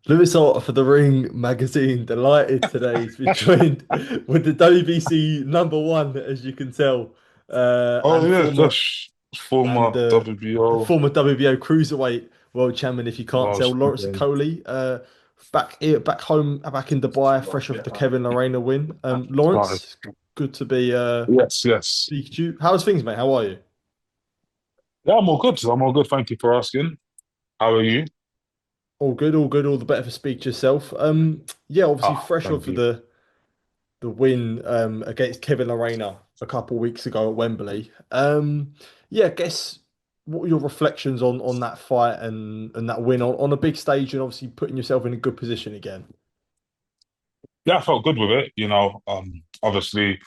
Lewis Hart for the Ring magazine. Delighted today to be joined with the WBC number one, as you can tell, Oh and yeah, former gosh, and former WBO former WBO cruiserweight world champion. If you can't world tell, Lawrence champion. Okolie, back here, back home, back in Dubai, fresh off the Kevin Lerena win. Started. Lawrence, good to be Yes, yes. speaking to you. How's things, mate? How are you? Yeah, I'm all good. I'm all good. Thank you for asking. How are you? All good, all good, all the better for speak to yourself. Yeah, obviously Ah, fresh thank off of you. the win against Kevin Lerena a couple of weeks ago at Wembley. Yeah, I guess what were your reflections on that fight and that win on a big stage and obviously putting yourself in a good position again? Yeah, I felt good with it. Obviously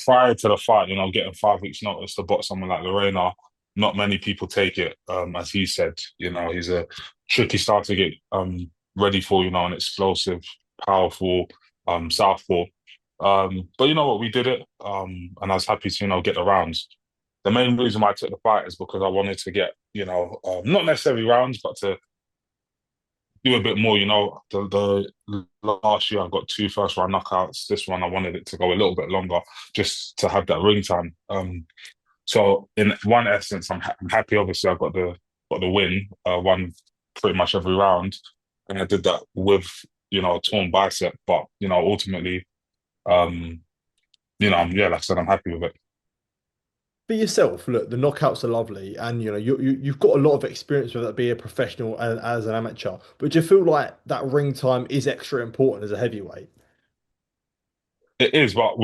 prior to the fight, getting 5 weeks notice to box someone like Lorena, not many people take it. As he said, he's a tricky style to get ready for, an explosive, powerful southpaw. But you know what, we did it. And I was happy to, get the rounds. The main reason why I took the fight is because I wanted to get, not necessarily rounds, but to do a bit more. The last year I got two first round knockouts. This one I wanted it to go a little bit longer, just to have that ring time. So in one essence, I'm happy. Obviously, I got the win. Won pretty much every round, and I did that with a torn bicep. But ultimately, um, yeah, like I said, I'm happy with it. For yourself, look, the knockouts are lovely, and you've got a lot of experience with that being a professional and as an amateur. But do you feel like that ring time is extra important as a heavyweight? It is, but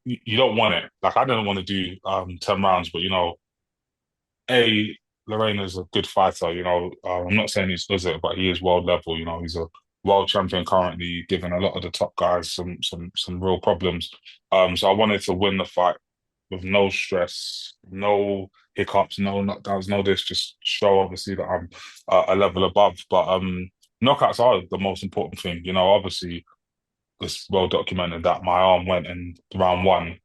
you don't want it. Like I didn't want to do 10 rounds, but Lorena's a good fighter. I'm not saying he's does it, but he is world level. He's a world champion currently, giving a lot of the top guys some real problems. So I wanted to win the fight with no stress, no hiccups, no knockdowns, no this. Just show obviously that I'm a level above. But knockouts are the most important thing. Obviously it's well documented that my arm went in round one.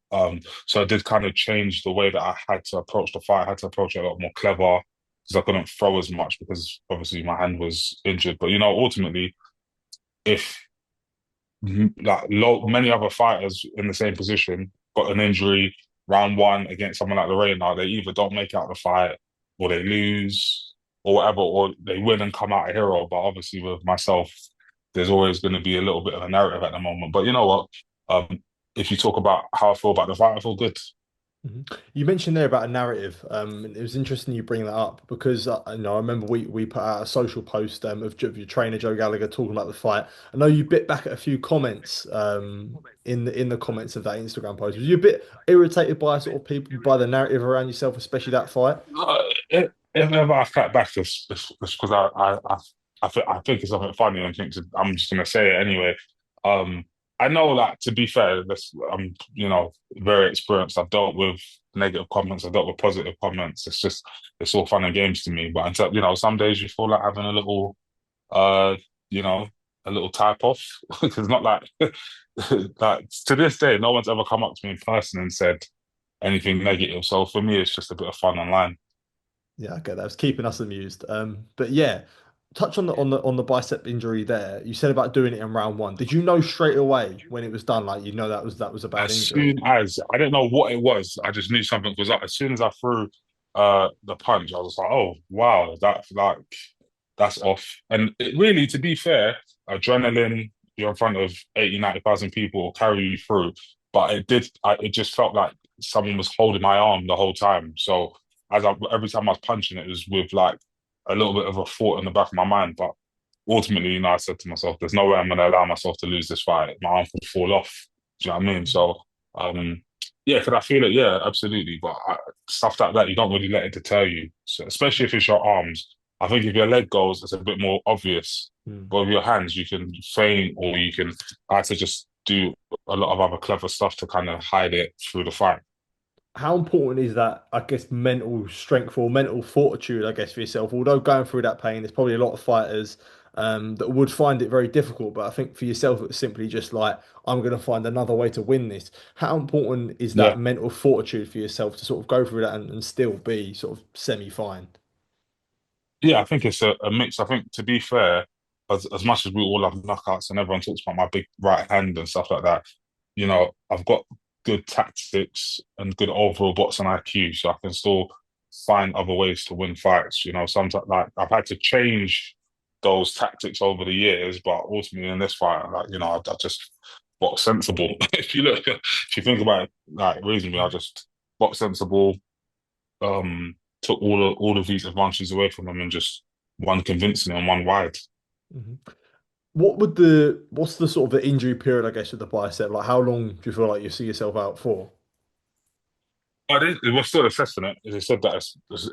So I did kind of change the way that I had to approach the fight. I had to approach it a lot more clever because I couldn't throw as much because obviously my hand was injured. But ultimately, if many other fighters in the same position got an injury round one against someone like Lorena, they either don't make out the fight or they lose or whatever, or they win and come out a hero. But obviously with myself, there's always going to be a little bit of a narrative at the moment. But you know what? If you talk about how I feel about the fight, I feel good. Mhm. You mentioned there about a narrative. It was interesting you bring that up because I remember we put out a social post of your trainer Joe Gallagher talking about the fight. I know you bit back at a few comments in the comments of that Instagram post. Was you a bit irritated by sort of people by the narrative around yourself, especially that fight? If ever I fight back, it's because I think it's something funny and think I'm just gonna say it anyway. Um, I know, like to be fair, I'm very experienced. I've dealt with negative comments. I've dealt with positive comments. It's all fun and games to me. But until some days you feel like having a little uh, you know, a little type off. It's not like like to this day, no one's ever come up to me in person and said anything negative. So for me, it's just a bit of fun online. Yeah, okay, that was keeping us amused. But yeah, touch on the bicep injury there. You said about doing it in round one. Did you know straight away when it was done, like that was a bad As injury? soon as I didn't know what it was, I just knew something was up. As soon as I threw the punch, I was like, oh wow, that's off. And it really, to be fair, adrenaline, you're in front of 80, 90,000 people will carry you through. But it just felt like someone was holding my arm the whole time. So every time I was punching it was with like a little bit of a thought in the back of my mind. But ultimately, I said to myself, there's no way I'm going to allow myself to lose this fight. My arm will fall off. Do you know what I mean? So, um, yeah, could I feel it? Yeah, absolutely. But stuff like that, you don't really let it deter you. So, especially if it's your arms. I think if your leg goes, it's a bit more obvious. Hmm. But with your hands, you can feign or you can, I had to just do a lot of other clever stuff to kind of hide it through the fight. How important is that, I guess, mental strength or mental fortitude, I guess, for yourself? Although going through that pain, there's probably a lot of fighters that would find it very difficult. But I think for yourself, it's simply just like, I'm going to find another way to win this. How important is that Yeah. mental fortitude for yourself to sort of go through that and still be sort of semi-fine? Yeah, I think it's a mix. I think to be fair, as much as we all have knockouts and everyone talks about my big right hand and stuff like that, I've got good tactics and good overall boxing IQ, so I can still find other ways to win fights. Sometimes like I've had to change those tactics over the years, but ultimately in this fight, like I just box sensible. If you think about it, like reasonably, I just box sensible. Um, took all of these advantages away from them and just won convincingly and won wide. Mhm. What's the sort of the injury period, I guess, with the bicep? Like, how long do you feel like you see yourself out for? But it was still assessing it. They said that,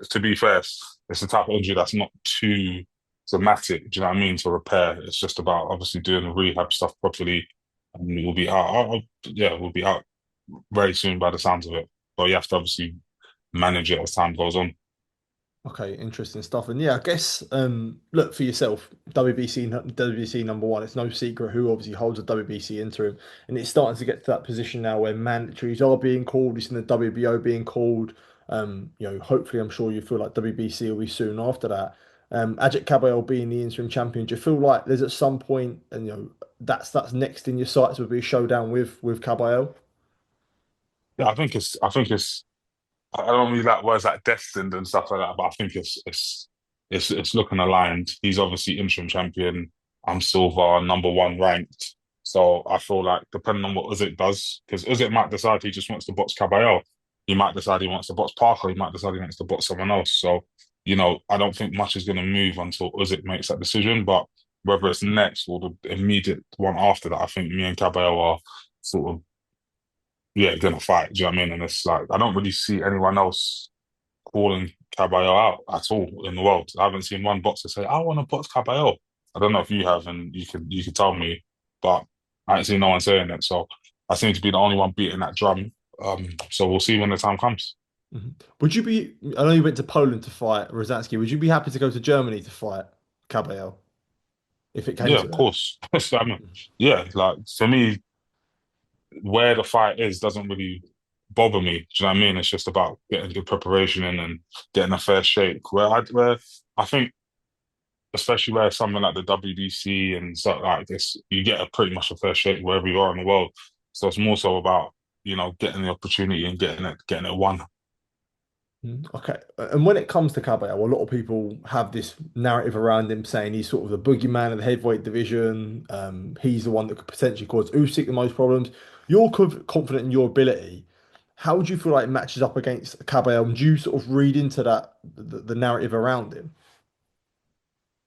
to be fair, it's the type of injury that's not too dramatic. Do you know what I mean? To repair, it's just about obviously doing the rehab stuff properly, and we'll be out. Yeah, we'll be out very soon by the sounds of it. But you have to obviously manage it as time goes on. Okay, interesting stuff. And yeah, I guess look for yourself, WBC number one. It's no secret who obviously holds a WBC interim, and it's starting to get to that position now where mandatories are being called. You've seen the WBO being called. Hopefully, I'm sure you feel like WBC will be soon after that. Agit Kabayel being the interim champion, do you feel like there's at some point, and that's next in your sights would be a showdown with Kabayel? Yeah, I don't really like words like destined and stuff like that, but I think it's looking aligned. He's obviously interim champion. I'm silver, number one ranked. So I feel like depending on what Usyk does, because Usyk might decide he just wants to box Kabayel. He might decide he wants to box Parker. He might decide he wants to box someone else. So, I don't think much is going to move until Usyk makes that decision. But whether it's next or the immediate one after that, I think me and Kabayel are sort of, yeah, gonna fight. Do you know what I mean? And it's like I don't really see anyone else calling Kabayel out at all in the world. I haven't seen one boxer say, "I want to box Kabayel." I don't know if you have, and you could tell me, but I ain't seen no one saying it. So I seem to be the only one beating that drum. So we'll see when the time comes. Mhm. Would you be? I know you went to Poland to fight Rozansky. Would you be happy to go to Germany to fight Kabayel if it came Yeah, to of that? course. Yeah, like for me, where the fight is doesn't really bother me. Do you know what I mean? It's just about getting good preparation in and getting a fair shake. Where I think especially where something like the WBC and stuff like this, you get a pretty much a fair shake wherever you are in the world. So it's more so about, getting the opportunity and getting it won. Okay. And when it comes to Kabayel, a lot of people have this narrative around him saying he's sort of the boogeyman of the heavyweight division. He's the one that could potentially cause Usyk the most problems. You're confident in your ability. How would you feel like it matches up against Kabayel? And do you sort of read into that the narrative around him?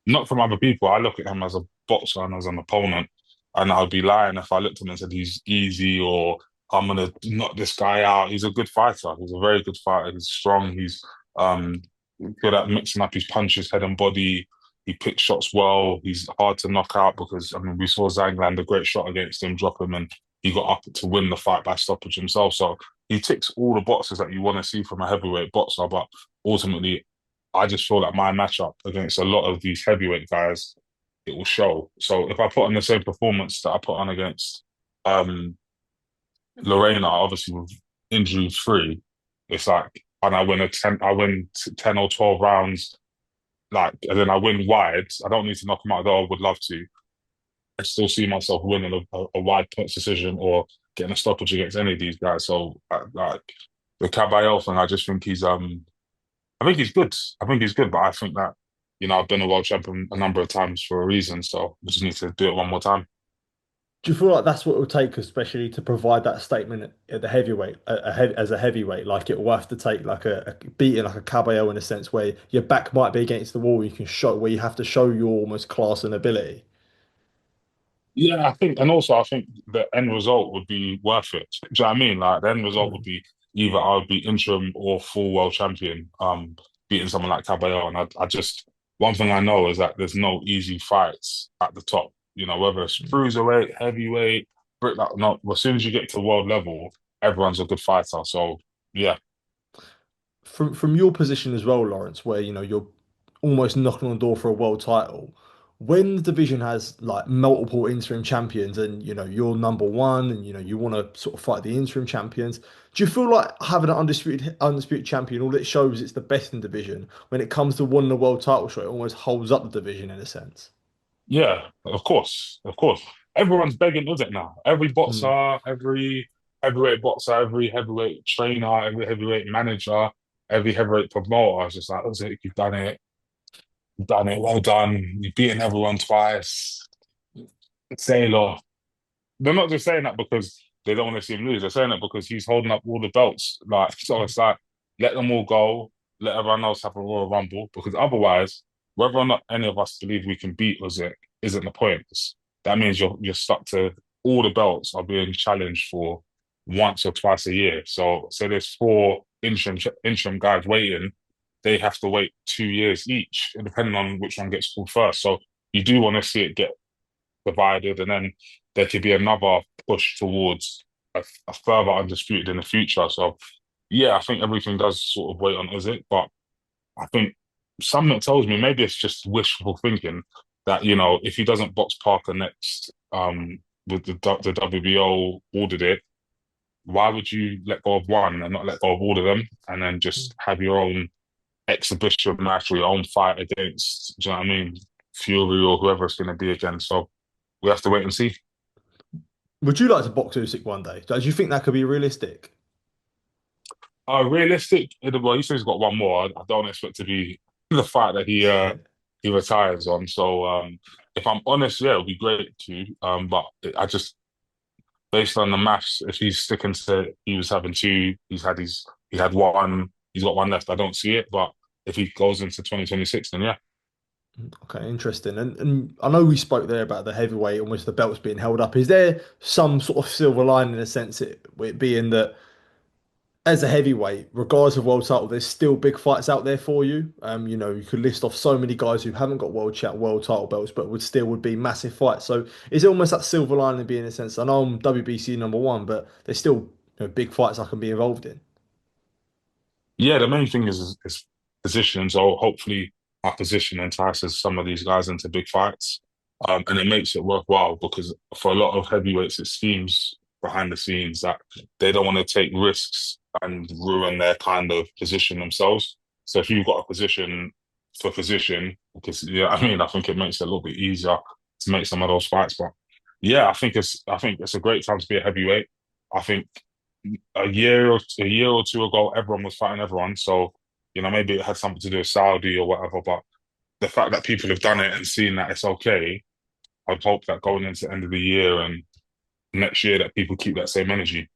Not from other people. I look at him as a boxer and as an opponent, and I'd be lying if I looked at him and said he's easy or I'm gonna knock this guy out. He's a good fighter. He's a very good fighter. He's strong. He's um good at mixing up his punches, head and body. He picks shots well. He's hard to knock out because I mean we saw Zhang land a great shot against him, drop him, and he got up to win the fight by stoppage himself. So he ticks all the boxes that you want to see from a heavyweight boxer, but ultimately I just feel like my matchup against a lot of these heavyweight guys, it will show. So if I put on the same performance that I put on against um Lorena, obviously with injury free, it's like and I win 10 or 12 rounds, like and then I win wide. I don't need to knock him out though I would love to. I still see myself winning a wide points decision or getting a stoppage against any of these guys. So like the Caballo thing, I just think I think he's good. I think he's good, but I think that, I've been a world champion a number of times for a reason, so we just need to do it one more time. Do you feel like that's what it will take, especially to provide that statement at the heavyweight, as a heavyweight? Like it will have to take like a beating like a Caballero in a sense where your back might be against the wall, you can show where you have to show your almost class and ability. Yeah, and also I think the end result would be worth it. Do you know what I mean? Like the end result would Mm. be either I would be interim or full world champion, beating someone like Caballero. And one thing I know is that there's no easy fights at the top. Whether it's cruiserweight, heavyweight, brick, like, not, as soon as you get to world level, everyone's a good fighter. So yeah. From your position as well, Lawrence, where you're almost knocking on the door for a world title. When the division has like multiple interim champions and you're number one and you want to sort of fight the interim champions, do you feel like having an undisputed champion, all it shows it's the best in division when it comes to winning the world title shot, it almost holds up the division in a sense? Yeah, of course. Everyone's begging Usyk now. Every Mm. boxer, every heavyweight boxer, every heavyweight trainer, every heavyweight manager, every heavyweight promoter is just like, Usyk, you've done it, well done. You've beaten everyone twice. Sailor. They're not just saying that because they don't want to see him lose. They're saying that because he's holding up all the belts. Like, so it's like, let them all go, let everyone else have a Royal Rumble. Because otherwise, whether or not any of us believe we can beat Usyk isn't the point. That means you're stuck to all the belts are being challenged for once or twice a year. So there's four interim guys waiting. They have to wait 2 years each, depending on which one gets called first. So you do want to see it get divided, and then there could be another push towards a further undisputed in the future. So, yeah, I think everything does sort of wait on Usyk, but I think something tells me maybe it's just wishful thinking that if he doesn't box Parker next, with the WBO ordered it, why would you let go of one and not let go of all of them, and then just have your own exhibition match or your own fight against, do you know what I mean, Fury or whoever it's going to be again? So we have to wait and see. Would you like to box Usyk one day? Do you think that could be realistic? Realistic. Well, he says he's got one more. I don't expect to be the fight that he retires on. So if I'm honest, yeah, it'll be great too. But I just based on the maths, if he's sticking to he was having two, he had one, he's got one left. I don't see it. But if he goes into 2026, then yeah. Okay, interesting. And I know we spoke there about the heavyweight, almost the belts being held up. Is there some sort of silver line in a sense, it being that as a heavyweight, regardless of world title, there's still big fights out there for you. You could list off so many guys who haven't got world title belts, but would be massive fights. So is it almost that silver lining being in a sense? I know I'm WBC number one, but there's still big fights I can be involved in. Yeah, the main thing is position. So hopefully our position entices some of these guys into big fights. And it makes it worthwhile because for a lot of heavyweights, it seems behind the scenes that they don't want to take risks and ruin their kind of position themselves. So if you've got a position for position, because yeah, I mean, I think it makes it a little bit easier to make some of those fights. But yeah, I think it's a great time to be a heavyweight. I think a year or two ago, everyone was fighting everyone. So, maybe it had something to do with Saudi or whatever. But the fact that people have done it and seen that it's okay, I'd hope that going into the end of the year and next year that people keep that same energy.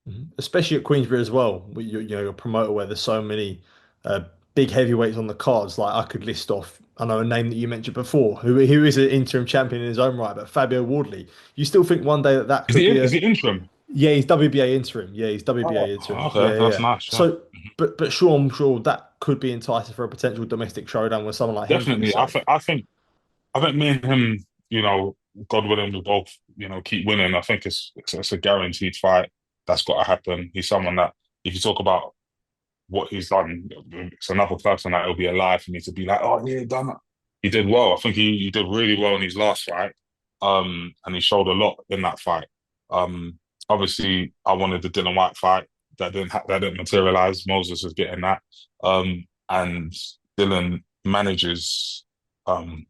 Mhm. Especially at Queensbury as well. Your promoter where there's so many uh, big heavyweights on the cards. Like I could list off, I know a name that you mentioned before, who is an interim champion in his own right, but Fabio Wardley. You still think one day that that Is could he be in? Is a he interim? yeah, he's WBA interim. Yeah, he's Oh, WBA interim. okay, Yeah, that's yeah. nice. Yeah, So, but sure, I'm sure that could be enticing for a potential domestic showdown with someone like him for definitely. yourself. I think me and him, God willing, will both, keep winning. I think it's a guaranteed fight. That's got to happen. He's someone that, if you talk about what he's done, it's another person that it'll be alive for me to be like, oh yeah, done that. He did well. I think he did really well in his last fight. And he showed a lot in that fight. Um, Obviously, I wanted the Dylan White fight that didn't materialize. Moses was getting that. And Dylan manages um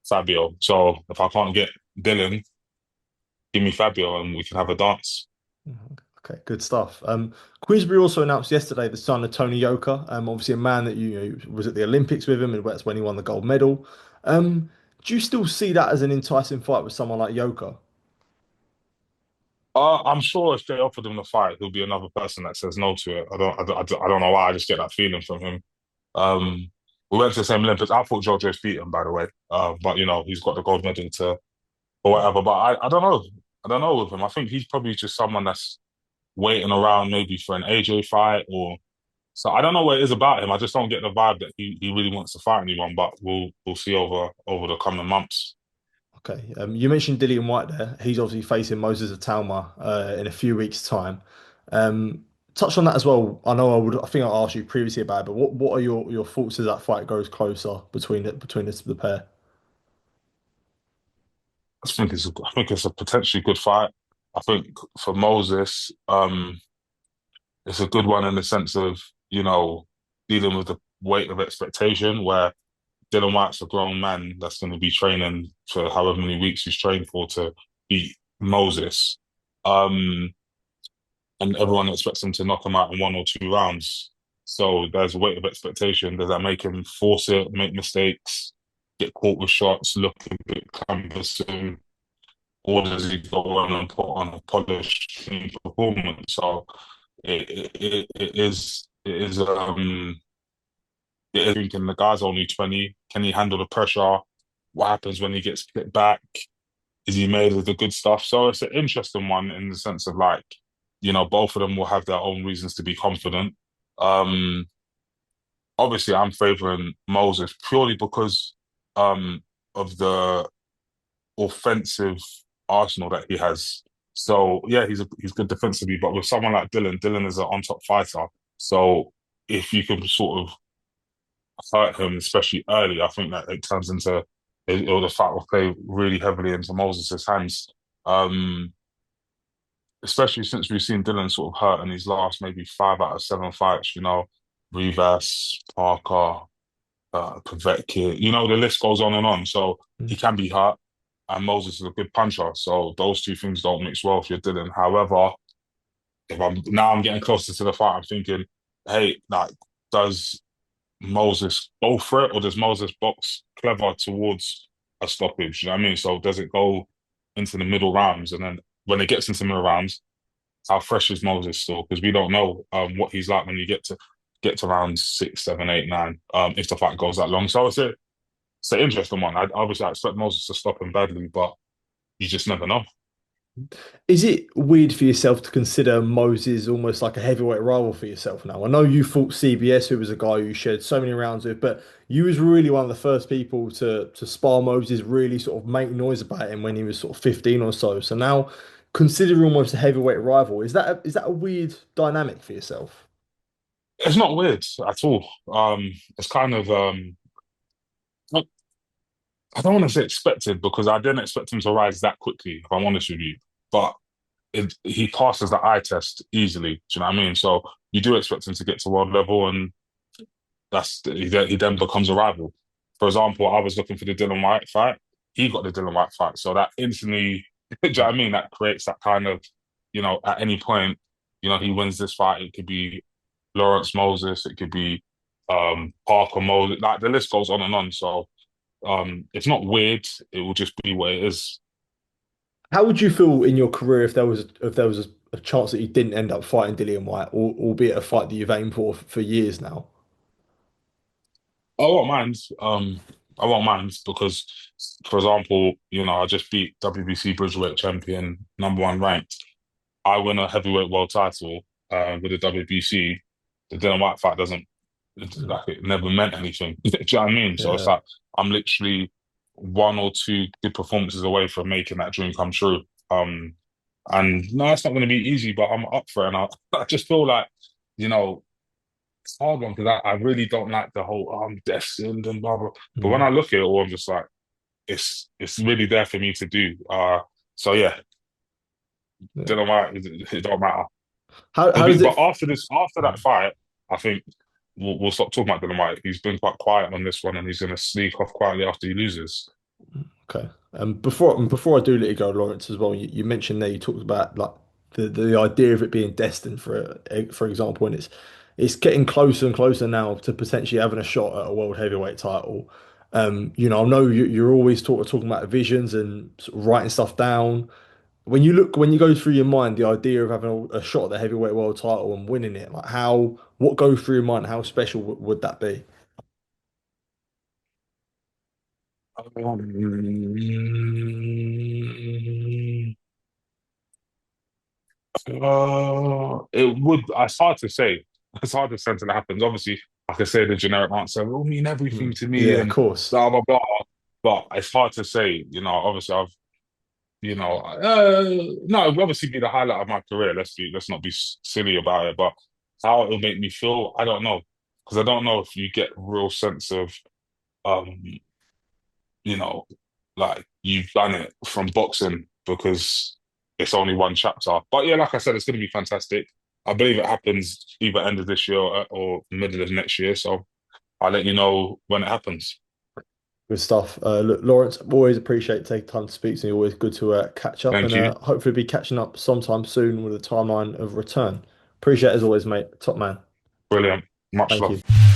Fabio. So if I can't get Dylan, give me Fabio and we can have a dance. Mhm. Okay, good stuff. Queensbury also announced yesterday the son of Tony Yoka, obviously a man that was at the Olympics with him, and that's when he won the gold medal. Um, do you still see that as an enticing fight with someone like Yoka? I'm sure if they offered him the fight, he'll be another person that says no to it. I don't know why. I just get that feeling from him. Um, we went to the same Olympics. I thought Jojo's beat him, by the way. But he's got the gold medal to or whatever. But I don't know. I don't know with him. I think he's probably just someone that's waiting around maybe for an AJ fight or so. I don't know what it is about him. I just don't get the vibe that he really wants to fight anyone. But we'll see over the coming months. Okay, you mentioned Dillian White there. He's obviously facing Moses Itauma in a few weeks' time. Touch on that as well. I know I think I asked you previously about it, but what are your thoughts as that fight goes closer between the pair? I think it's a potentially good fight. I think for Moses, it's a good one in the sense of, dealing with the weight of expectation where Dylan White's a grown man that's going to be training for however many weeks he's trained for to beat Moses. Um, and everyone expects him to knock him out in 1 or 2 rounds. So there's a weight of expectation. Does that make him force it, make mistakes, get caught with shots, look a bit cumbersome, or does he go on and put on a polished, clean performance? So it is thinking the guy's only 20. Can he handle the pressure? What happens when he gets hit back? Is he made of the good stuff? So it's an interesting one in the sense of like, both of them will have their own reasons to be confident. Um, Obviously, I'm favoring Moses purely because um of the offensive arsenal that he has. So yeah, he's good defensively, but with someone like Dylan is an on-top fighter. So if you can sort of hurt him, especially early, I think that it turns into the fight will play really heavily into Moses' hands. Um, Especially since we've seen Dylan sort of hurt in his last maybe 5 out of 7 fights, Rivas, Parker, Povetkin, the list goes on and on. So he can be hurt, and Moses is a good puncher. So those two things don't mix well if you're Dylan. However, if I'm getting closer to the fight, I'm thinking, hey, like, does Moses go for it, or does Moses box clever towards a stoppage? You know what I mean? So does it go into the middle rounds, and then when it gets into the middle rounds, how fresh is Moses still? Because we don't know what he's like when you get to round 6, 7, 8, 9. If the fight goes that long, so it's an interesting one. I expect Moses to stop him badly, but you just never know. Is it weird for yourself to consider Moses almost like a heavyweight rival for yourself now? I know you fought CBS, who was a guy you shared so many rounds with, but you was really one of the first people to spar Moses, really sort of make noise about him when he was sort of 15 or so. So now, considering almost a heavyweight rival, is that a weird dynamic for yourself? It's not weird at all. It's kind of I don't want to say expected because I didn't expect him to rise that quickly, if I'm honest with you. But he passes the eye test easily. Do you know what I mean? So you do expect him to get to world level, and he then becomes a rival. For example, I was looking for the Dylan Whyte fight. He got the Dylan Whyte fight, so that instantly, do you know what I mean? That creates that kind of, at any point, he wins this fight. It could be Lawrence Moses, it could be Parker Moses. Like the list goes on and on. So it's not weird. It will just be what it is. How would you feel in your career if there was a chance that you didn't end up fighting Dillian White, or albeit a fight that you've aimed for years now? I won't mind. I won't mind because, for example, I just beat WBC Bridgeweight champion, #1 ranked. I win a heavyweight world title with the WBC. The Dylan White fight doesn't Mm. like it never meant anything. Do you know what I mean? So it's Yeah. like I'm literally 1 or 2 good performances away from making that dream come true. And no, it's not going to be easy, but I'm up for it. And I just feel like, you know, it's a hard one because I really don't like the whole I'm destined and blah blah. But when Mm. I look at it all, I'm just like, it's really there for me to do. So yeah, Yeah. Dylan White, it don't matter. How does But it? after that fight, I think we'll stop talking about Dylan White. He's been quite quiet on this one, and he's going to sneak off quietly after he loses. Okay. Before I do let you go, Lawrence, as well, you mentioned there you talked about like the idea of it being destined for example, and it's getting closer and closer now to potentially having a shot at a world heavyweight title. I know you're always talking about visions and sort of writing stuff down. When you go through your mind, the idea of having a shot at the heavyweight world title and winning it, like what goes through your mind? How special would that be? It would. It's hard to say. It's hard to say until it happens. Obviously, I could say the generic answer. It will mean everything Mm. to me, Yeah, of and course. blah blah blah. But it's hard to say. Obviously, no, it will obviously be the highlight of my career. Let's not be silly about it. But how it'll make me feel, I don't know, because I don't know if you get a real sense of, um, you know, like you've done it from boxing because it's only one chapter. But yeah, like I said, it's going to be fantastic. I believe it happens either end of this year or middle of next year. So I'll let you know when it happens. Good stuff. Look, Lawrence, always appreciate taking time to speak to me. Always good to catch up Thank and you. hopefully be catching up sometime soon with a timeline of return. Appreciate it as always, mate. Top man. Brilliant. Much Thank love. you.